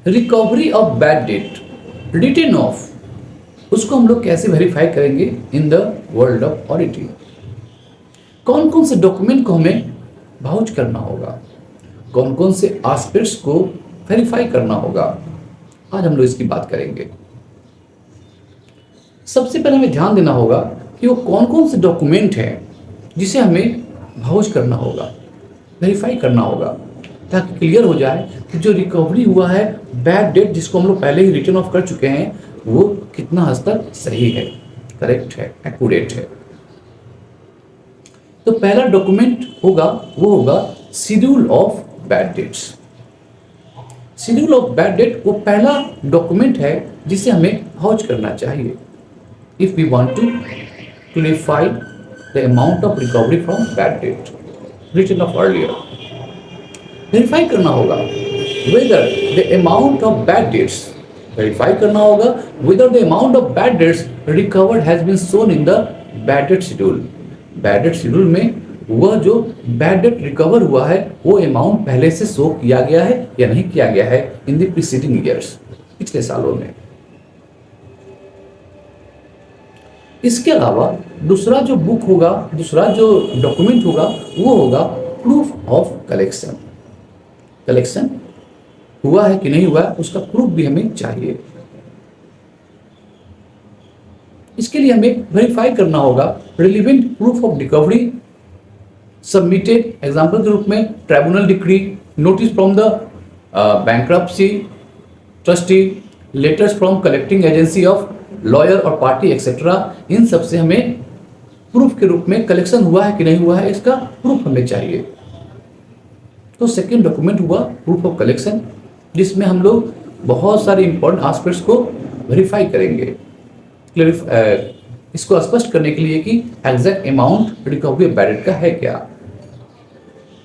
Recovery of bad debt return of, उसको हम लोग कैसे वेरीफाई करेंगे in the world of auditing. कौन कौन से डॉक्यूमेंट को हमें भाउच करना होगा, कौन कौन से एस्पेक्ट्स को वेरीफाई करना होगा, आज हम लोग इसकी बात करेंगे। सबसे पहले हमें ध्यान देना होगा कि वो कौन कौन से डॉक्यूमेंट हैं जिसे हमें भाउच करना होगा, वेरीफाई करना होगा, ताकि क्लियर हो जाए कि जो रिकवरी हुआ है बैड डेट जिसको हम लोग पहले ही रिटर्न ऑफ कर चुके हैं वो कितना हद तक सही है, करेक्ट है, एक्यूरेट है। तो पहला डॉक्यूमेंट होगा वो होगा schedule of bad debts. Schedule of bad debt वो पहला डॉक्यूमेंट है जिसे हमें भाउच करना चाहिए if we want to clarify the amount of recovery from bad debt return of earlier. Verify करना होगा whether the amount of bad debts, verify करना होगा whether the amount of bad debts recovered has been shown in the bad debt schedule। bad debt schedule में वह जो bad debt recover हुआ है वो अमाउंट पहले से शो किया गया है या नहीं किया गया है इन द प्रीसीडिंग ईयर्स, पिछले सालों में। इसके अलावा दूसरा जो बुक होगा, दूसरा जो डॉक्यूमेंट होगा वो होगा प्रूफ ऑफ कलेक्शन। कलेक्शन हुआ है कि नहीं हुआ है उसका प्रूफ भी हमें चाहिए। इसके लिए हमें वेरीफाई करना होगा relevant proof of recovery submitted, example के रूप में tribunal decree, notice from the bankruptcy trustee, letters from collecting agency of lawyer और पार्टी एक्सेट्रा। इन सब से हमें प्रूफ के रूप में कलेक्शन हुआ है कि नहीं हुआ है इसका प्रूफ हमें चाहिए। तो सेकेंड डॉक्यूमेंट हुआ प्रूफ ऑफ कलेक्शन, जिसमें हम लोग बहुत सारे इंपॉर्टेंट एस्पेक्ट्स को वेरीफाई करेंगे इसको स्पष्ट करने के लिए कि exact amount recovery of bad date का है क्या।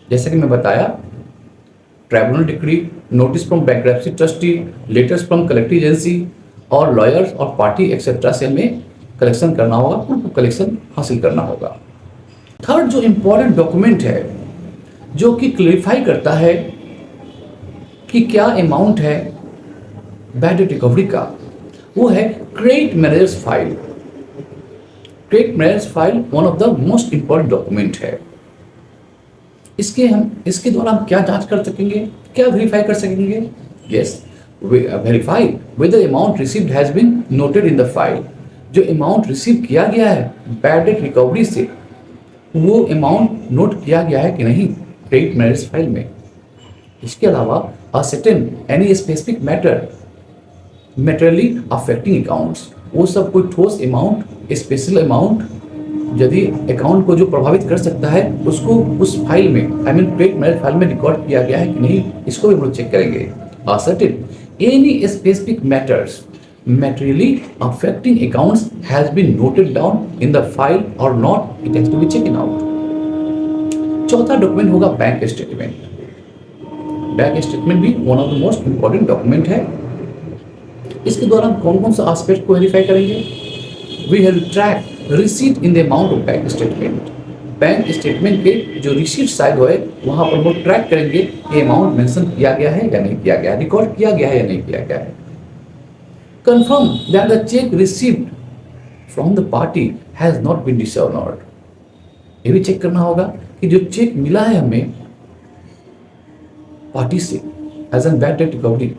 जैसे कि मैं बताया tribunal decree, notice from bankruptcy trustee, letters from collective agency और लॉयर्स और पार्टी एक्सेट्रा से हमें कलेक्शन करना होगा, प्रूफ ऑफ कलेक्शन हासिल करना होगा। थर्ड जो इंपॉर्टेंट डॉक्यूमेंट है जो कि क्लैरिफाई करता है कि क्या अमाउंट है बैड डेट रिकवरी का, वो है credit managers file. Credit managers file one of the most important document है। इसके द्वारा हम क्या जांच कर सकेंगे, क्या वेरीफाई कर सकेंगे? Yes, verify whether amount received has been noted in the file. जो अमाउंट रिसीव किया गया है बैड डेट रिकवरी से वो अमाउंट नोट किया गया है कि नहीं क्रेडिट मैनेजर्स फाइल में। इसके अलावा ascertain any specific matter materially affecting accounts, वो सब कोई ठोस अमाउंट, स्पेशल अमाउंट यदि अकाउंट को जो प्रभावित कर सकता है उसको उस फाइल में क्रेडिट मैनेजर फाइल में रिकॉर्ड किया गया है कि नहीं, इसको भी हम लोग चेक करेंगे। Ascertain any specific matters materially affecting accounts has been noted down in the file or not, it has to be checked out। चौथा डॉक्यूमेंट होगा बैंक स्टेटमेंट। बैंक स्टेटमेंट भी one of the most important document है। इसके द्वारा हम कौन कौन सा एस्पेक्ट को वेरीफाई करेंगे? We have track receipt in the amount of bank statement. Bank statement के जो रिसीट साइड है वहां पर हम ट्रैक करेंगे ये अमाउंट मेंशन किया गया है या नहीं किया गया, रिकॉर्ड किया गया है या नहीं किया गया है। Confirm that the check received from the party has not been dishonored। ये भी चेक करना होगा कि जो चेक मिला है हमें पार्टी से as an bad debt recovery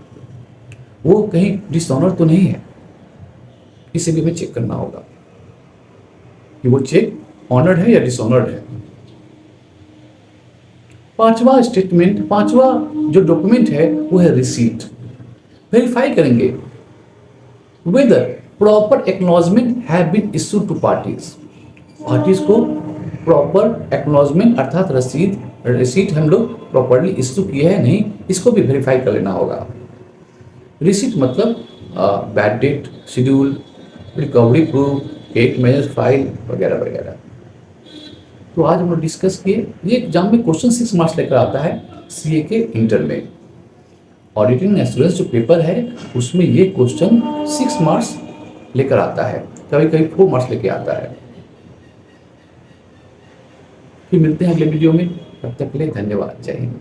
वो कहीं डिसऑनर तो नहीं है, इसे भी हमें चेक करना होगा कि वो चेक ऑनर्ड है या डिसऑनर्ड है। पांचवा स्टेटमेंट, पांचवा जो डॉक्यूमेंट है वो है रिसीट। वेरीफाई करेंगे whether proper acknowledgement have been issued to parties। Parties को प्रॉपर एक्नॉलेजमेंट अर्थात रिसीट हम लोग प्रॉपरली इश्यू किए हैं नहीं, इसको भी वेरीफाई कर लेना होगा। रिसीट मतलब bad debt schedule, recovery proof, credit managers file वगैरह वगैरह। तो आज हम लोग डिस्कस किए, ये एग्जाम में क्वेश्चन 6 मार्क्स लेकर आता है सीए के इंटर में। ऑडिटिंग एश्योरेंस जो पेपर है उसमें ये क्वेश्चन 6 मार्क्स लेकर आता है, कभी कभी 4 मार्क्स लेके आता है। फिर मिलते हैं अगले वीडियो में, तब तक के लिए धन्यवाद, जय हिंद।